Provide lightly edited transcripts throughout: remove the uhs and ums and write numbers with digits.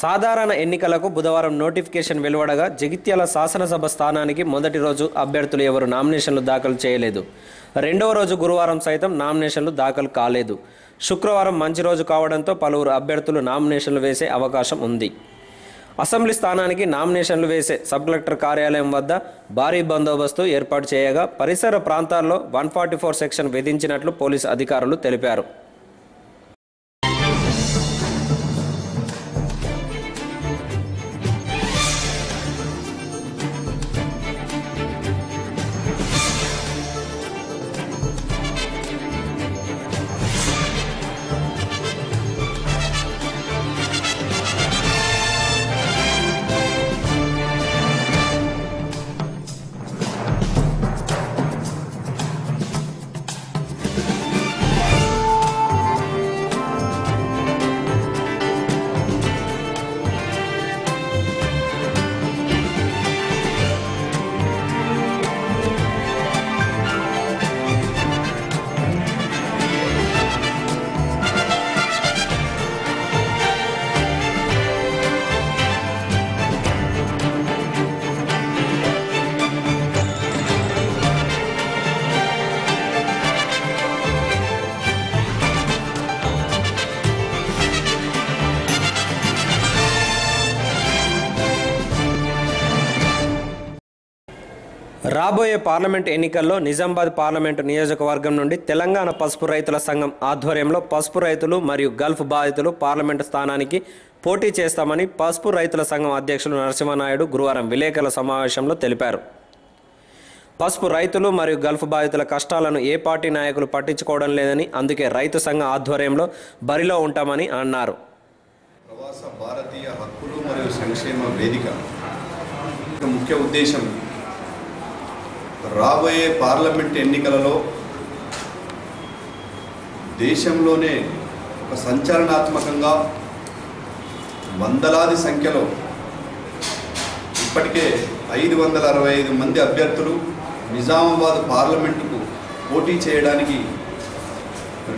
సాధారణ ఎన్నికలకు బుధవారం నోటిఫికేషన్ వెలువడగా జగిత్యాల శాసనసభ స్థానానికి మొదటి రోజు అభ్యర్థులు ఎవరు నామినేషన్లు దాఖలు చేయలేదు. రెండవ రోజు గురువారం సైతం నామినేషన్లు దాఖలు కాలేదు. శుక్రవారం మంచి రోజు కావడంతో పలువురు అభ్యర్థులు నామినేషన్లు వేసే అవకాశం ఉంది. అసెంబ్లీ స్థానానికి నామినేషన్లు వేసే సబ్ కలెక్టర్ కార్యాలయం వద్ద భారీ బందోబస్తు ఏర్పాటు చేయగా పరిసర ప్రాంతాల్లో 144 సెక్షన్ విధించినట్లు పోలీసు అధికారులు తెలిపారు. రాబోయే పార్లమెంటు ఎన్నికల్లో నిజామాబాద్ పార్లమెంటు నియోజకవర్గం నుండి తెలంగాణ పసుపు రైతుల సంఘం ఆధ్వర్యంలో పసుపు రైతులు మరియు గల్ఫ్ బాధితులు పార్లమెంటు స్థానానికి పోటీ చేస్తామని పసుపు రైతుల సంఘం అధ్యక్షులు నరసింహనాయుడు గురువారం విలేకరుల సమావేశంలో తెలిపారు. పసుపు రైతులు మరియు గల్ఫ్ బాధితుల కష్టాలను ఏ పార్టీ నాయకులు పట్టించుకోవడం లేదని, అందుకే రైతు సంఘం ఆధ్వర్యంలో బరిలో ఉంటామని అన్నారు. ప్రవాస భారతీయ హక్కులు మరియు సంక్షేమ వేదిక ముఖ్య ఉద్దేశం రాబోయే పార్లమెంట్ ఎన్నికలలో దేశంలోనే ఒక సంచలనాత్మకంగా వందలాది సంఖ్యలో ఇప్పటికే 565 మంది అభ్యర్థులు నిజామాబాద్ పార్లమెంటుకు పోటీ చేయడానికి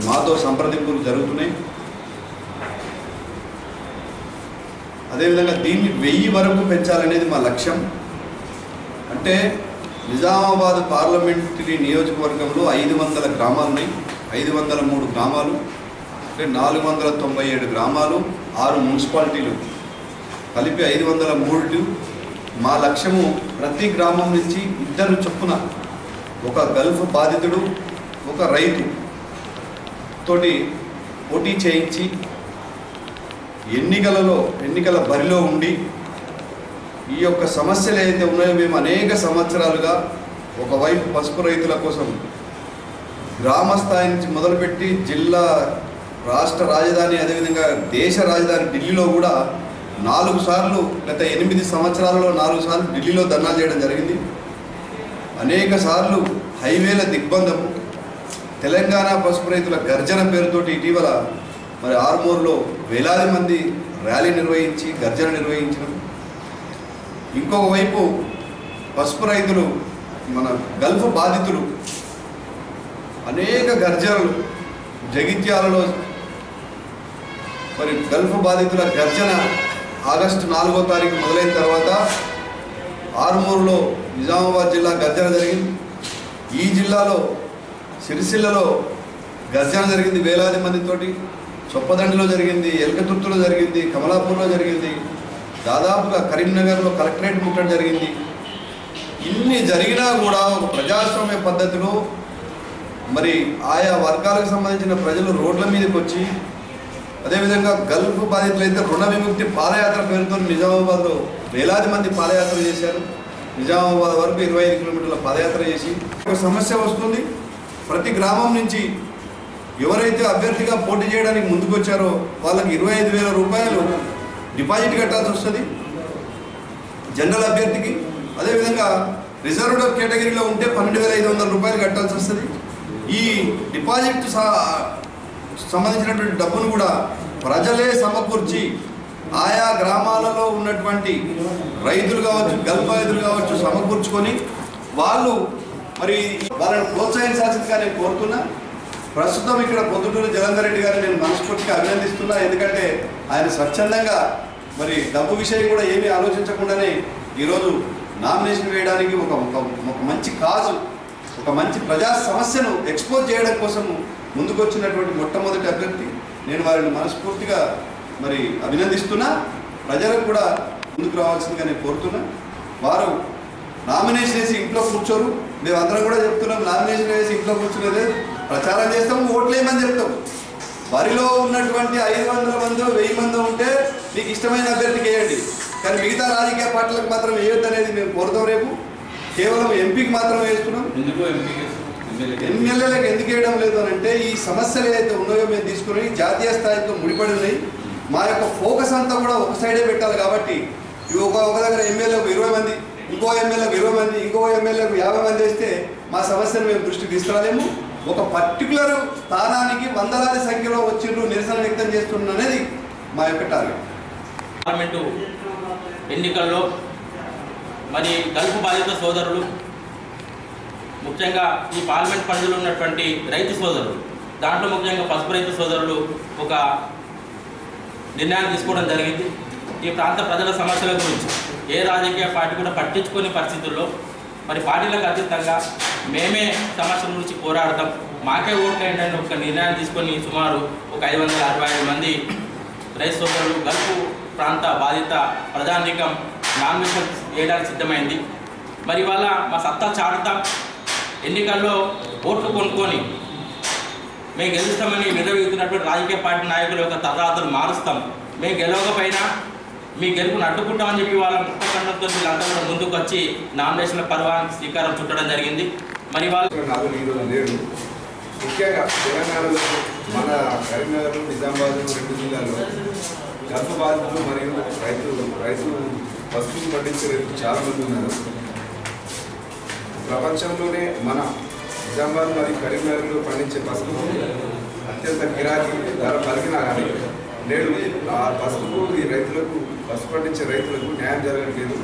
మాతో సంప్రదింపులు జరుగుతున్నాయి. అదేవిధంగా దీన్ని 1000 వరకు పెంచాలనేది మా లక్ష్యం. అంటే నిజామాబాద్ పార్లమెంటరీ నియోజకవర్గంలో 500 గ్రామాలు ఉన్నాయి. 503 గ్రామాలు అంటే 497 గ్రామాలు, 6 మున్సిపాలిటీలు కలిపి 503. మా లక్ష్యము ప్రతి గ్రామం నుంచి 2 చొప్పున, ఒక గల్ఫ్ బాధితుడు ఒక రైతు తోటి పోటీ చేయించి ఎన్నికల బరిలో ఉండి ఈ యొక్క సమస్యలు ఏదైతే ఉన్నాయో మేము అనేక సంవత్సరాలుగా ఒకవైపు పసుపు రైతుల కోసం గ్రామ స్థాయి నుంచి మొదలుపెట్టి జిల్లా, రాష్ట్ర రాజధాని, అదేవిధంగా దేశ రాజధాని ఢిల్లీలో కూడా 4 సార్లు, గత 8 సంవత్సరాలలో 4 సార్లు ఢిల్లీలో ధర్నా చేయడం జరిగింది. అనేక సార్లు హైవేల దిగ్బంధము, తెలంగాణ పసుపు రైతుల గర్జన పేరుతోటి ఇటీవల మరి ఆర్మూర్లో వేలాది మంది ర్యాలీ నిర్వహించి గర్జన నిర్వహించడం. ఇంకొక వైపు పసుపు రైతులు, మన గల్ఫ్ బాధితులు అనేక గర్జనలు, జగిత్యాలలో మరి గల్ఫ్ బాధితుల గర్జన ఆగస్టు 4వ తారీఖు మొదలైన తర్వాత ఆర్మూరులో నిజామాబాద్ జిల్లా గర్జన జరిగింది. ఈ జిల్లాలో సిరిసిల్లలో గర్జన జరిగింది వేలాది మందితోటి. చొప్పదండిలో జరిగింది, ఎల్కతుర్తిలో జరిగింది, కమలాపూర్లో జరిగింది, దాదాపుగా కరీంనగర్లో కలెక్టరేట్ ముట్టడం జరిగింది. ఇన్ని జరిగినా కూడా ఒక ప్రజాస్వామ్య పద్ధతిలో మరి ఆయా వర్గాలకు సంబంధించిన ప్రజలు రోడ్ల మీదకి వచ్చి, అదేవిధంగా గల్ఫ్ బాధితులైతే రుణ విముక్తి పాదయాత్ర పేరుతో నిజామాబాద్లో వేలాది మంది పాదయాత్ర చేశారు. నిజామాబాద్ వరకు 25 కిలోమీటర్ల పాదయాత్ర చేసి ఒక సమస్య వస్తుంది. ప్రతి గ్రామం నుంచి ఎవరైతే అభ్యర్థిగా పోటీ చేయడానికి ముందుకు వచ్చారో వాళ్ళకి 25,000 రూపాయలు డిపాజిట్ కట్టాల్సి వస్తుంది జనరల్ అభ్యర్థికి. అదేవిధంగా రిజర్వ్డ్ కేటగిరీలో ఉంటే 12,500 రూపాయలు కట్టాల్సి వస్తుంది. ఈ డిపాజిట్ సంబంధించినటువంటి డబ్బును కూడా ప్రజలే సమకూర్చి ఆయా గ్రామాలలో ఉన్నటువంటి రైతులు కావచ్చు, గల్ఫ్ బాధితులు కావచ్చు సమకూర్చుకొని వాళ్ళు మరి వాళ్ళని ప్రోత్సహించాల్సిందిగా నేను కోరుతున్నా. ప్రస్తుతం ఇక్కడ పొద్దుటూరు జలంధర్ రెడ్డి గారిని నేను మనస్ఫూర్తిగా అభినందిస్తున్నా. ఎందుకంటే ఆయన స్వచ్ఛందంగా మరి డబ్బు విషయం కూడా ఏమీ ఆలోచించకుండానే ఈరోజు నామినేషన్ వేయడానికి ఒక మంచి కాజు, ఒక మంచి ప్రజా సమస్యను ఎక్స్పోజ్ చేయడం కోసం ముందుకొచ్చినటువంటి మొట్టమొదటి అభ్యర్థి. నేను వారిని మనస్ఫూర్తిగా మరి అభినందిస్తున్నా. ప్రజలకు కూడా ముందుకు రావాల్సిందిగా నేను కోరుతున్నా. వారు నామినేషన్ వేసి ఇంట్లో కూర్చోరు. మేము అందరం కూడా చెప్తున్నాం, నామినేషన్ వేసి ఇంట్లో కూర్చునేదే ప్రచారం చేస్తాము, ఓట్లు వేయమని చెప్తాము. వారిలో ఉన్నటువంటి 500 మందో 1000 మందో ఉంటే మీకు ఇష్టమైన అభ్యర్థికి వేయండి, కానీ మిగతా రాజకీయ పార్టీలకు మాత్రం వేయొద్దు అనేది మేము కోరుతాం. రేపు కేవలం ఎంపీకి మాత్రం వేస్తున్నాం. ఎమ్మెల్యేలకు ఎందుకు వేయడం లేదు అని అంటే ఈ సమస్యలు ఏదైతే ఉన్నాయో మేము తీసుకుని జాతీయ స్థాయితో ముడిపడి ఉన్నాయి. మా యొక్క ఫోకస్ అంతా కూడా ఒక సైడే పెట్టాలి. కాబట్టి ఒక దగ్గర ఎమ్మెల్యేలకు 20 మంది, ఇంకో ఎమ్మెల్యేలకు 20 మంది, ఇంకో ఎమ్మెల్యేలకు 50 మంది వేస్తే మా సమస్యను మేము దృష్టికి తీసుకురాలేము. ఒక పర్టికులర్ స్థానానికి వందలాది సంఖ్యలో వచ్చిండ్రు నిరసన వ్యక్తం చేస్తున్నారు అనేది మా యొక్క టార్గెట్. పార్లమెంటు ఎన్నికల్లో మరి గల్ఫ్ బాధిత సోదరులు, ముఖ్యంగా ఈ పార్లమెంట్ పరిధిలో ఉన్నటువంటి రైతు సోదరులు, దాంట్లో ముఖ్యంగా పసుపు రైతు సోదరులు ఒక నిర్ణయాన్ని తీసుకోవడం జరిగింది. ఈ ప్రాంత ప్రజల సమస్యల గురించి ఏ రాజకీయ పార్టీ కూడా పట్టించుకునే పరిస్థితుల్లో మరి పార్టీలకు అతీతంగా మేమే సమస్యల గురించి పోరాడతాం, మాకే ఓట్లు ఏంటని ఒక నిర్ణయం తీసుకొని సుమారు ఒక 565 మంది రైతు సోదరులు గల్ఫ్ ప్రాంత బాధిత ప్రజానీకం నామినేషన్ వేయడానికి సిద్ధమైంది. మరి ఇవాళ మా సత్తా చాటుతాం, ఎన్నికల్లో ఓట్లు కొనుక్కొని మేము గెలుస్తామని విర్రవీగుతున్నటువంటి రాజకీయ పార్టీ నాయకుల యొక్క తలరాతలు మారుస్తాం. మేము గెలవకపోయినా మీ గెలుపును అడ్డుకుంటామని చెప్పి వాళ్ళ ముఖ్యమంత్రితో వీళ్ళంతా కూడా ముందుకు వచ్చి నామినేషన్ల పర్వానికి శ్రీకారం చుట్టడం జరిగింది. మరి వాళ్ళు లేడు. ముఖ్యంగా తెలంగాణలో మన కరీంనగర్, నిజామాబాద్ 2 జిల్లాల్లో గల్ఫ్ బాధితులు మరియు రైతు పసుపును పండించే రైతులు చాలామంది ఉన్నారు. ప్రపంచంలోనే మన నిజామాబాద్ మరియు కరీంనగర్లో పండించే పసుపు అత్యంత గిరాకీ ధర పలికినా కానీ నేడు ఆ పసుపు ఈ రైతులకు, పసుపు పండించే రైతులకు న్యాయం జరగట్లేదు,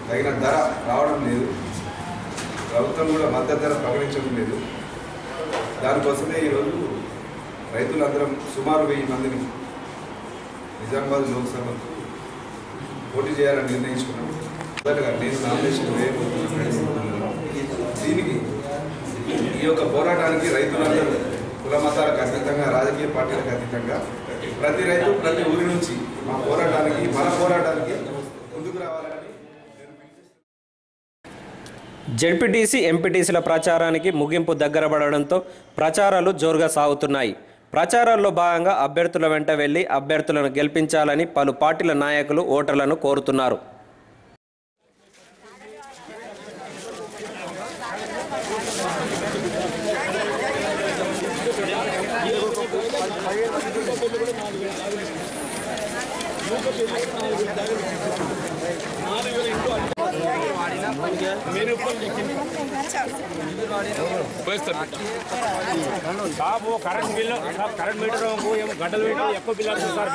తగిన ధర రావడం లేదు, ప్రభుత్వం కూడా మద్దతు ధర ప్రకటించడం లేదు. దానికోసమే ఈరోజు రైతులందరం సుమారు 1000 మందిని నిజామాబాద్ లోక్సభకు పోటీ చేయాలని నిర్ణయించుకున్నాం. మొదటగా నేను నామినేషన్ వేయబోతున్నాను. దీనికి ఈ యొక్క పోరాటానికి రైతులందరూ కుల మతాలకు అతీతంగా, రాజకీయ పార్టీలకు అతీతంగా ప్రతి రైతు ప్రతి ఊరి నుంచి మన పోరాటానికి ముందుకు రావాలని జెడ్పీటీసీ, ఎంపీటీసీల ప్రచారానికి ముగింపు దగ్గర పడడంతో ప్రచారాలు జోరుగా సాగుతున్నాయి. ప్రచారాల్లో భాగంగా అభ్యర్థుల వెంట వెళ్లి అభ్యర్థులను గెలిపించాలని పలు పార్టీల నాయకులు ఓటర్లను కోరుతున్నారు. బాబు కరెంట్ బిల్లు, కరెంట్ మీటర్ గంటల మీటర్ ఎక్కువ బిల్లు వస్తుంది సార్.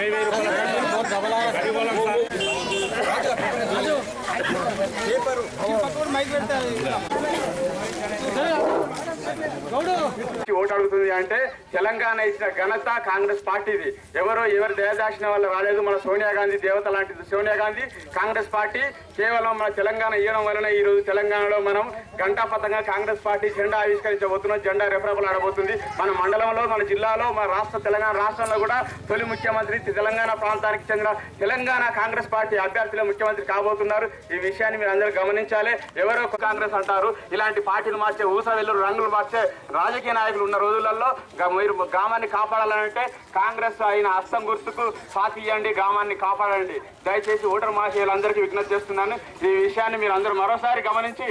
1000 ఓటు అడుగుతుంది అంటే తెలంగాణ ఇచ్చిన ఘనత కాంగ్రెస్ పార్టీది. ఎవరు దయదాక్షిణ వల్ల రాలేదు. మన సోనియా గాంధీ దేవత లాంటిది సోనియా గాంధీ. కాంగ్రెస్ పార్టీ కేవలం మన తెలంగాణ ఇవ్వడం వలన ఈ రోజు తెలంగాణలో మనం గంటాపథంగా కాంగ్రెస్ పార్టీ జెండా ఆవిష్కరించబోతున్నాం, జెండా రెఫరబుల్ ఆడబోతుంది. మన మండలంలో, మన జిల్లాలో, మన తెలంగాణ రాష్ట్రంలో కూడా తొలి ముఖ్యమంత్రి తెలంగాణ ప్రాంతానికి చెందిన తెలంగాణ కాంగ్రెస్ పార్టీ అభ్యర్థులు ముఖ్యమంత్రి కాబోతున్నారు. ఈ విషయాన్ని మీరు అందరూ గమనించాలి. ఎవరో కాంగ్రెస్ అంటారు. ఇలాంటి పార్టీలు మార్చే, ఊసవెల్లు రంగులు మార్చే రాజకీయ నాయకులు ఉన్న రోజులలో మీరు గ్రామాన్ని కాపాడాలంటే కాంగ్రెస్ అయిన హస్తం గుర్తుకు సాథ్ ఇవ్వండి, గ్రామాన్ని కాపాడండి. దయచేసి ఓటర్ మహాశయులందరికీ విజ్ఞప్తి చేస్తున్నాను. ఈ విషయాన్ని మీరు అందరూ మరోసారి గమనించి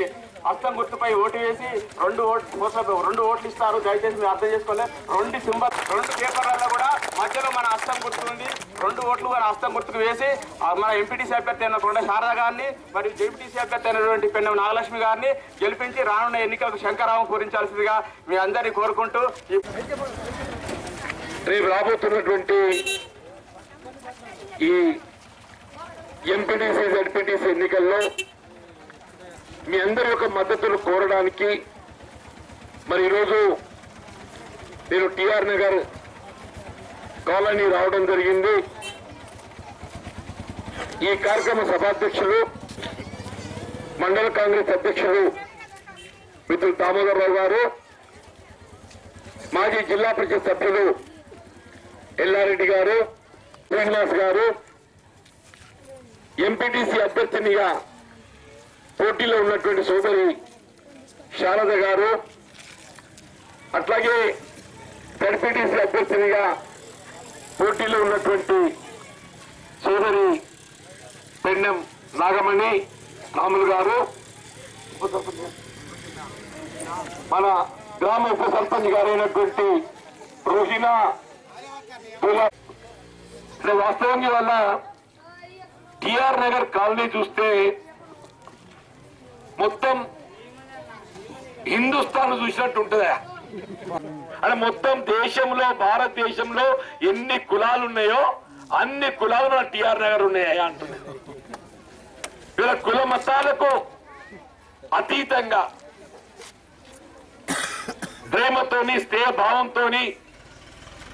హస్తం గుర్తుపై ఓటు వేసి 2 ఓట్లు ఇస్తారు. దయచేసి మీరు అర్థం చేసుకోవాలి. 2 పేపర్లలో కూడా మధ్యలో మన హస్తం గుర్తు ఉంది. 2 ఓట్లు మన హస్తం గుర్తుకు వేసి మన ఎంపీటీసీ అభ్యర్థి అయిన కొండ శారద గారిని మరియు జెడ్పీటీసీ అభ్యర్థి అయినటువంటి పెన్నెం నాగలక్ష్మి గారిని గెలిపించి రానున్న ఎన్నికలకు శంకరావం పూరించాల్సిందిగా మీ అందరినీ కోరుకుంటూ రేపు రాబోతున్నటువంటి ఈ ఎంపీటీసీ, జెడ్పీటీసీ ఎన్నికల్లో మీ అందరి యొక్క మద్దతును కోరడానికి మరి ఈరోజు నేను టిఆర్ నగర్ కాలనీ రావడం జరిగింది. ఈ కార్యక్రమ సభాధ్యక్షులు మండల కాంగ్రెస్ అధ్యక్షులు మిత్రులు దామోదర్ రావు గారు, మాజీ జిల్లా పరిషత్ సభ్యులు ఎల్లారెడ్డి గారు, శ్రీనివాస్ గారు, ఎంపీటీసీ అభ్యర్థినిగా పోటీలో ఉన్నటువంటి సోదరి శారద గారు, అట్లాగే జడ్పీటీసీ అభ్యర్థినిగా పోటీలో ఉన్నటువంటి సోదరి పెండం నాగమణి రాములు గారు, మన గ్రామ ఉప సర్పంచ్ గారైనటువంటి రోహినా. వాస్తవంగా వల్ల టిఆర్ నగర్ కాలనీ చూస్తే మొత్తం హిందుస్థాన్ చూసినట్టు ఉంటుందా? అంటే మొత్తం దేశంలో, భారతదేశంలో ఎన్ని కులాలు ఉన్నాయో అన్ని కులాలు మన టిఆర్ నగర్ ఉన్నాయా అంటుంది. వీళ్ళ కుల మతాలకు అతీతంగా ప్రేమతోని, స్నేహ భావంతోని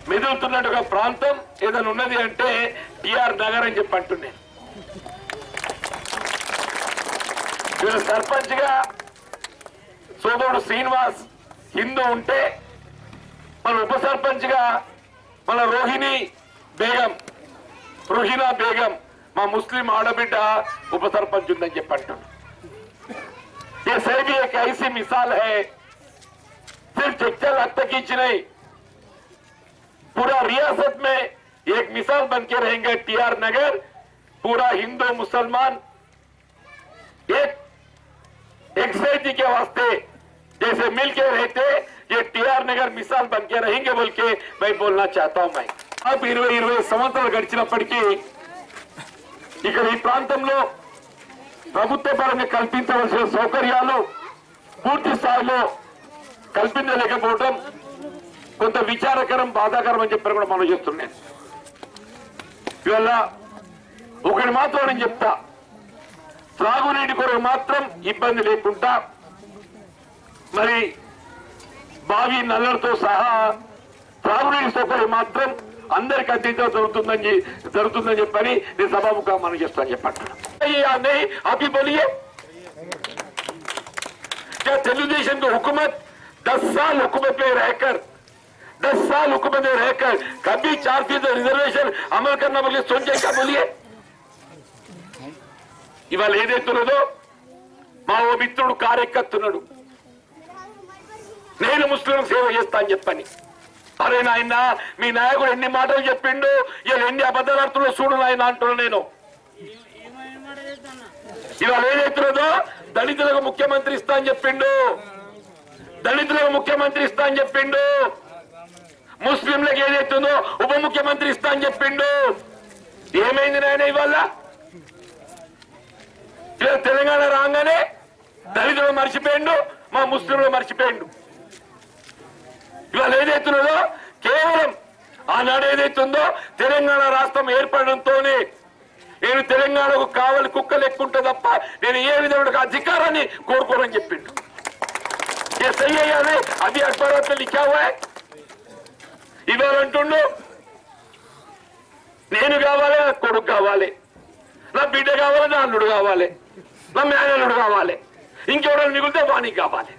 మెదులుతున్నట్టు ఒక ప్రాంతం ఏదైనా ఉన్నది అంటే టిఆర్ నగర్ అని చెప్పి అంటున్నాను. వీళ్ళు సర్పంచ్ గా సోదరుడు శ్రీనివాస్ హిందూ ఉంటే, మన ఉప సర్పంచ్ గా మన రోహినా బేగం మా ముస్లిం ఆడబిడ్డ ఉప సర్పంచ్ ఉందని చెప్పి అంటున్నాను. ये भी एक ऐसी मिसाल है, सिर्फ जगचल हद तक ही नहीं, पूरा रियासत में एक मिसाल बन के रहेंगे टीआर नगर. पूरा हिंदू मुसलमान एक सैती के वास्ते जैसे मिल के रहते, ये टीआर नगर मिसाल बन के रहेंगे बोल के मैं बोलना चाहता हूं. मैं अब 20 సంవత్సరాలు గడిచినప్పటికీ ఇక్కడ ఈ ప్రాంతంలో ప్రభుత్వ పరంగా కల్పించవలసిన సౌకర్యాలు పూర్తి స్థాయిలో కల్పించలేకపోవడం కొంత విచారకరం, బాధాకరం అని చెప్పి కూడా మనం చేస్తున్నాం. ఇవాళ ఒకటి మాత్రం నేను చెప్తా, త్రాగునీటి కొరకు మాత్రం ఇబ్బంది లేకుండా మరి బావి నల్లలతో సహా త్రాగునీటి సౌకర్యం మాత్రం అందరికి అందించడం జరుగుతుందని చెప్పని నేను సభాముఖంగా మనం చేస్తాను చెప్పండి. అభి బోలియే क्या तेलुगुदेशम की हुकूमत 10 साल हुकूमत में रहकर 10 साल हुकूमत में रहकर कभी 4% रिजर्वेशन अमल करना बोलिए सोचे क्या बोलिए? ఇవాళ ఏదైతున్నదో మా ఓ మిత్రుడు కార్యకర్తున్నాడు, నేను ముస్లిం సేవ చేస్తా అని చెప్పని. అరే నాయన, మీ నాయకుడు ఎన్ని మాటలు చెప్పిండు, ఇలా ఎన్ని అబద్ధాలతో చూడు నాయన అంటున్నా నేను. ఇవాళ ఏదైతున్నదో దళితులకు ముఖ్యమంత్రి ఇస్తా అని చెప్పిండు, దళితులకు ముఖ్యమంత్రి ఇస్తా అని చెప్పిండు, ముస్లింలకు ఏదైతుందో ఉప ముఖ్యమంత్రి ఇస్తా అని చెప్పిండు. ఏమైంది నాయన? ఇవాళ తెలంగాణ రాగానే దళితులు మర్చిపోయిండు, మా ముస్లింలు మర్చిపోయిండు. ఇవాళ ఏదైతున్నదో కేవలం ఆనాడు ఏదైతుందో తెలంగాణ రాష్ట్రం ఏర్పడడంతోనే నేను తెలంగాణకు కావాలి కుక్క లెక్కుంటే తప్ప నేను ఏ విధమైన అధికారాన్ని కోరుకోనని చెప్పిండు. ఏ సహీ అయ్యాలి అది అక్బరాత్ లిఖావా. ఇవాళ అంటుండు నేను కావాలి, నా కొడుకు కావాలి, నా బిడ్డ కావాలి, నా అల్లుడు కావాలి, నా మేనల్లుడు కావాలి, ఇంకెవరైనా మిగిలితే వానికి కావాలి.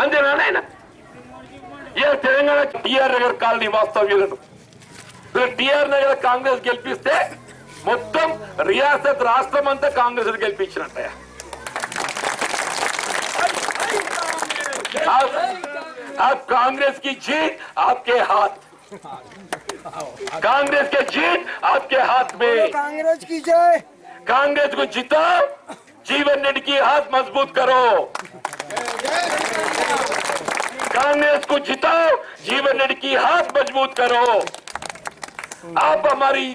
అంతేనా నాయన? ఏ తెలంగాణ టిఆర్ నగర్ కాలనీ వాస్తవ్యులను టిఆర్ నగర్ కాంగ్రెస్ గెలిపిస్తే మొత్తం రియాసత్ రాష్ట్రం అంతా కాంగ్రెస్ గెలిపించినట్టయా? आप कांग्रेस की जीत आपके हाथ, कांग्रेस की जीत आपके हाथ में. कांग्रेस की जय. कांग्रेस को जिताओ, जीवन रेड्डी की हाथ मजबूत करो. कांग्रेस को जिताओ, जीवन रेड्डी की हाथ मजबूत करो. आप हमारी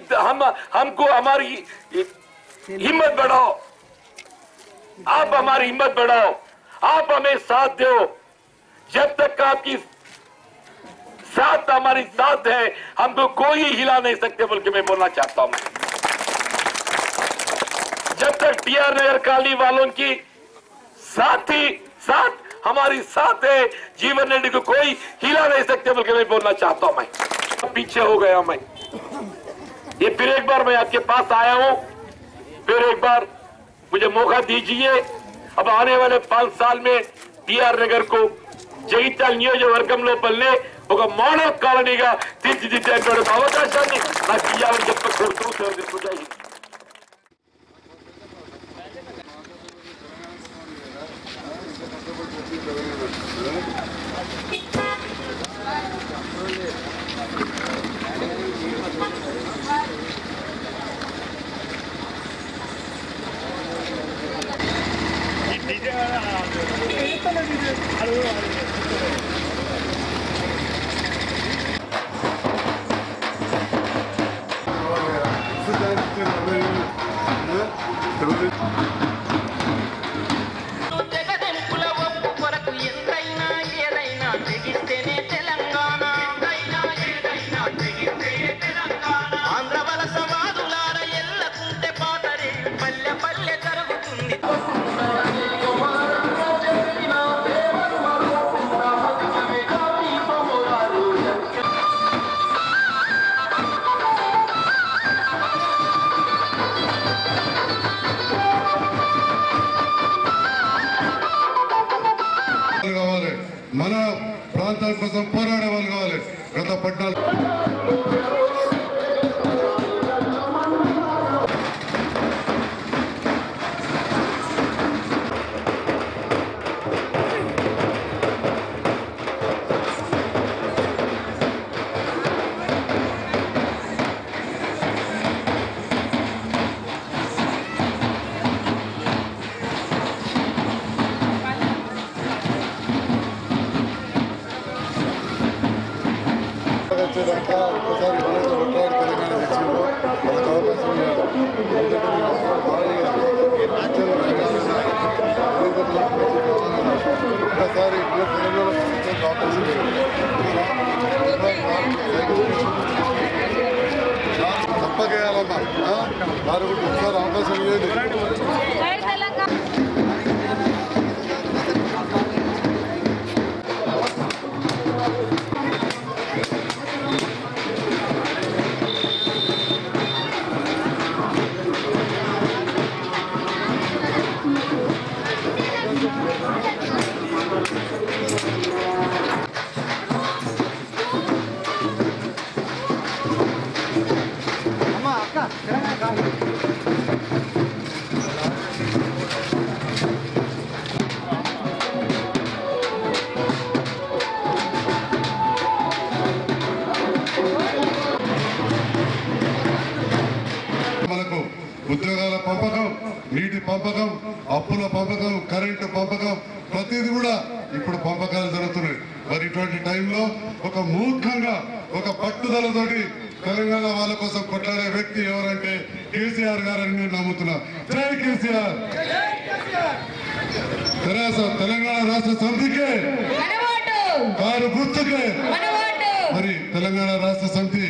हमको हमारी हिम्मत बढ़ाओ, आप हमारी हिम्मत बढ़ाओ, आप हमें साथ दो. जब तक आपकी साथ हमारी साथ है हमको कोई हिला नहीं सकते बोल के मैं बोलना चाहता हूं. जब तक टीआर नगर कॉलोनी वालों की साथ हमारी साथ है, जीवन रेड्डी को कोई हिला नहीं सकते बोल के मैं बोलना चाहता हूं. मैं पीछे हो गया. मैं ये फिर एक बार मैं आपके पास आया हूं, फिर एक बार मुझे मौका दीजिए। अब आने वाले 5 साल में टीआर नगर को జగిత్యాల నియోజకవర్గం లోపలనే ఒక మోడల్ కాలనీగా తీర్చిదిద్దేటువంటి అవకాశాన్ని నాకు ఇవ్వాలని చెప్పి కోరుతూ సెలవు తీసుకుంటాను. మన ప్రాంతాల కోసం పోరాడే వాళ్ళు కావాలి. గత 14 వచ్చేదాకా ఒక్కసారి మనతో కొట్లాడి తెలంగాణ తెచ్చిందో మనకు అవకాశం లేదు. ఒక్కసారి తెలంగాణ అవకాశం లేదు. తప్పకేయాలమ్మా, వారు కూడా ఒకసారి అవకాశం లేదు. మనకు ఉద్యోగాల పంపకం, నీటి పంపకం, అప్పుల పంపకం, కరెంటు పంపకం, ప్రతిదీ కూడా ఇప్పుడు పంపకాలు జరుగుతున్నాయి. మరి ఇటువంటి టైంలో ఒక మూర్ఖంగా ఒక పట్టుదలతోటి తెలంగాణ వాళ్ళ కోసం కొట్లాడే వ్యక్తి ఎవరంటే కేసీఆర్ గారని నేను నమ్ముతున్నా. జై కేసీఆర్. తెలంగాణ రాష్ట్ర సమితికే కారు గుర్తుకే మరి తెలంగాణ రాష్ట్ర సమితి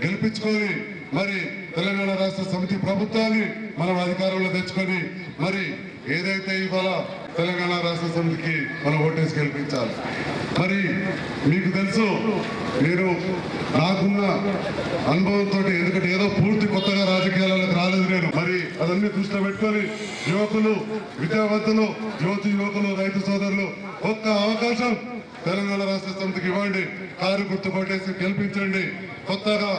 గెలిపించుకొని మరి తెలంగాణ రాష్ట్ర సమితి ప్రభుత్వాన్ని మనం అధికారంలో తెచ్చుకొని మరి ఏదైతే ఇవాళ తెలంగాణ రాష్ట్ర సమితికి మనం ఓటేసి గెలిపించాలి. మరి మీకు తెలుసు, నేను నాకున్న అనుభవంతో, ఎందుకంటే ఏదో పూర్తి కొత్తగా రాజకీయాలకు రాలేదు నేను. మరి అదన్నీ దృష్టిలో పెట్టుకొని యువకులు, విద్యావంతులు, యువకులు, రైతు సోదరులు ఒక్క అవకాశం తెలంగాణ రాష్ట్ర సమితికి ఇవ్వండి. కారు గుర్తు కొట్టేసి గెలిపించండి. కొత్తగా